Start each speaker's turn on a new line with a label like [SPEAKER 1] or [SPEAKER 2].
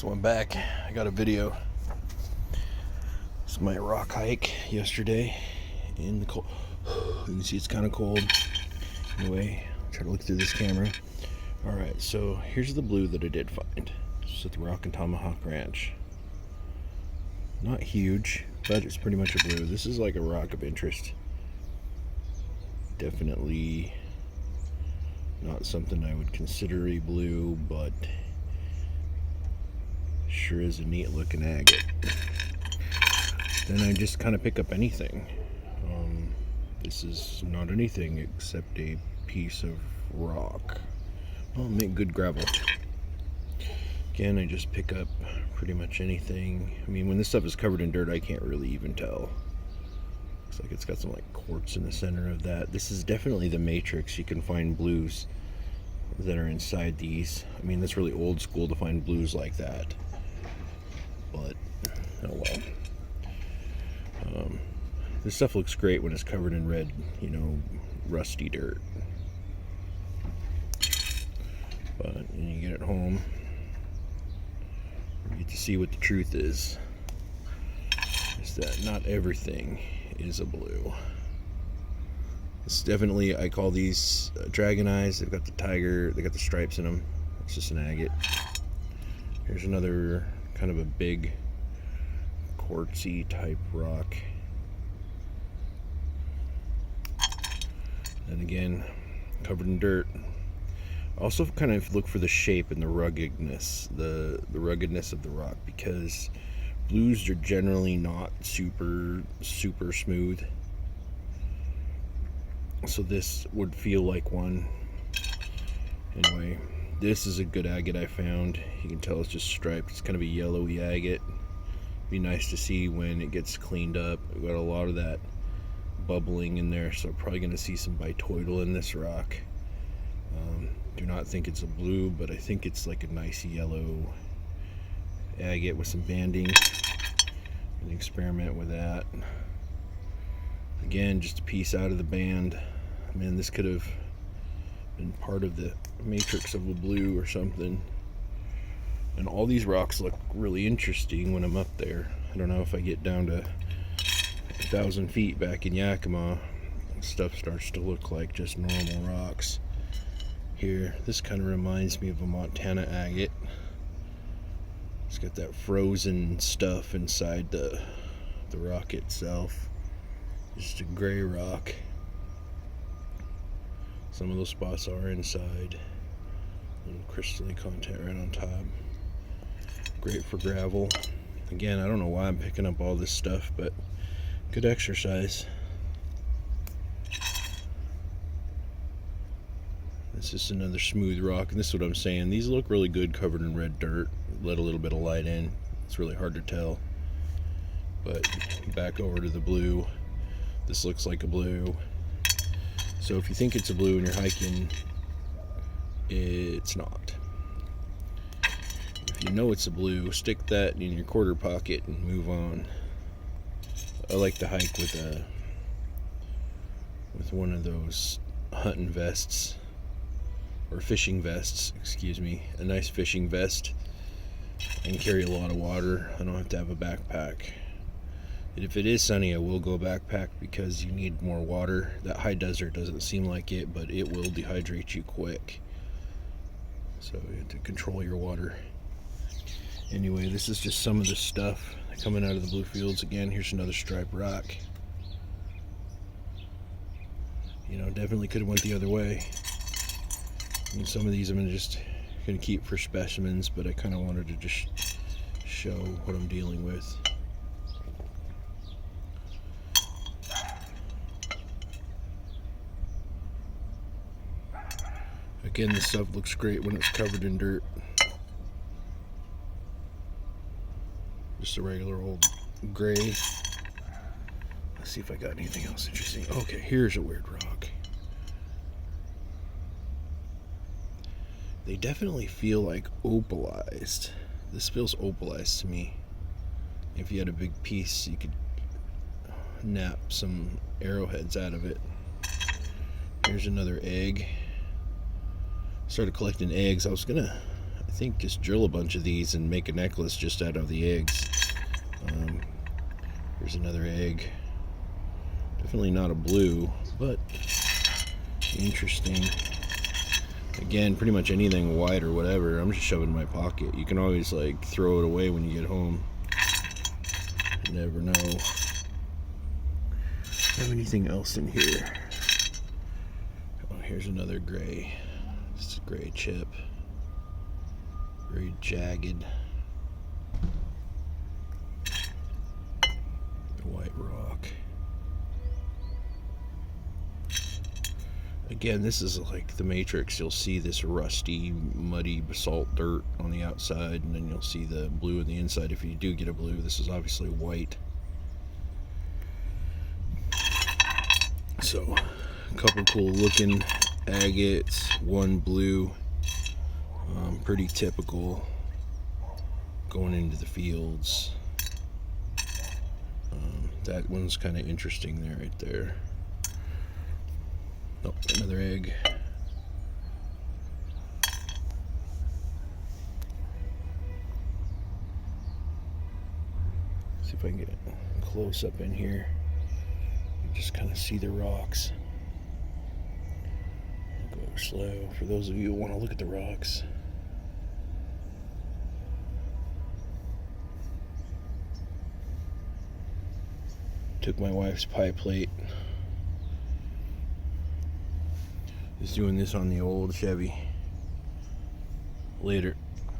[SPEAKER 1] So I'm back. I got a video. It's my rock hike yesterday in the cold. You can see it's kind of cold. Anyway, try to look through this camera. Alright, so here's the blue that I did find. It's at the Rock and Tomahawk Ranch. Not huge, but it's pretty much a blue. This is like a rock of interest. Definitely not something I would consider a blue, but sure is a neat looking agate. Then I just kind of pick up anything. This is not anything except a piece of rock. I'll make good gravel. Again, I just pick up pretty much anything. I mean, when this stuff is covered in dirt, I can't really even tell. Looks like it's got some like quartz in the center of that. This is definitely the matrix. You can find blues that are inside these. I mean, that's really old school to find blues like that. But, oh well. This stuff looks great when it's covered in red, rusty dirt. But when you get it home, you get to see what the truth is that not everything is a blue. It's definitely, I call these dragon eyes. They've got the tiger, they got the stripes in them. It's just an agate. Here's another kind of a big quartzy type rock. And again, covered in dirt. Also kind of look for the shape and the ruggedness, the ruggedness of the rock, because blues are generally not super smooth. So this would feel like one. Anyway, this is a good agate I found. You can tell it's just striped. It's kind of a yellowy agate. Be nice to see when it gets cleaned up. We've got a lot of that bubbling in there, so probably going to see some bitoidal in this rock. Do not think it's a blue, but I think it's like a nice yellow agate with some banding. Can experiment with that. Again, just a piece out of the band. Man, this could have been part of the matrix of a blue or something. And all these rocks look really interesting when I'm up there. I don't know if I get down to 1,000 feet back in Yakima, stuff starts to look like just normal rocks. Here, this kind of reminds me of a Montana agate. It's got that frozen stuff inside the rock itself. Just a gray rock. Some of those spots are inside. Little crystally content right on top. Great for gravel. Again, I don't know why I'm picking up all this stuff, but good exercise. This is another smooth rock, and this is what I'm saying. These look really good covered in red dirt. Let a little bit of light in. It's really hard to tell. But back over to the blue. This looks like a blue. So if you think it's a blue and you're hiking, it's not. If you know it's a blue, stick that in your quarter pocket and move on. I like to hike with one of those hunting vests, or fishing vests, excuse me, a nice fishing vest, and carry a lot of water. I don't have to have a backpack. And if it is sunny, I will go backpack because you need more water. That high desert doesn't seem like it, but it will dehydrate you quick. So you have to control your water. Anyway, this is just some of the stuff coming out of the blue fields. Again, here's another striped rock. Definitely could have went the other way. And some of these I'm just going to keep for specimens, but I kind of wanted to just show what I'm dealing with. Again, this stuff looks great when it's covered in dirt. Just a regular old gray. Let's see if I got anything else interesting. Okay, here's a weird rock. They definitely feel like opalized. This feels opalized to me. If you had a big piece, you could nap some arrowheads out of it. Here's another egg. Started collecting eggs. I I think just drill a bunch of these and make a necklace just out of the eggs. Here's another egg. Definitely not a blue, but interesting. Again, pretty much anything white or whatever, I'm just shoving in my pocket. You can always like throw it away when you get home. You never know. Have anything else in here? Oh, here's another gray. This is a gray chip. Very jagged. White rock. Again, this is like the Matrix. You'll see this rusty, muddy basalt dirt on the outside, and then you'll see the blue on the inside. If you do get a blue, this is obviously white. So, a couple cool looking agates, one blue. Pretty typical going into the fields. That one's kind of interesting there, right there. Oh, another egg. See if I can get a close up in here. You just kind of see the rocks. I'll go slow for those of you who want to look at the rocks. Took my wife's pie plate. Just doing this on the old Chevy. Later.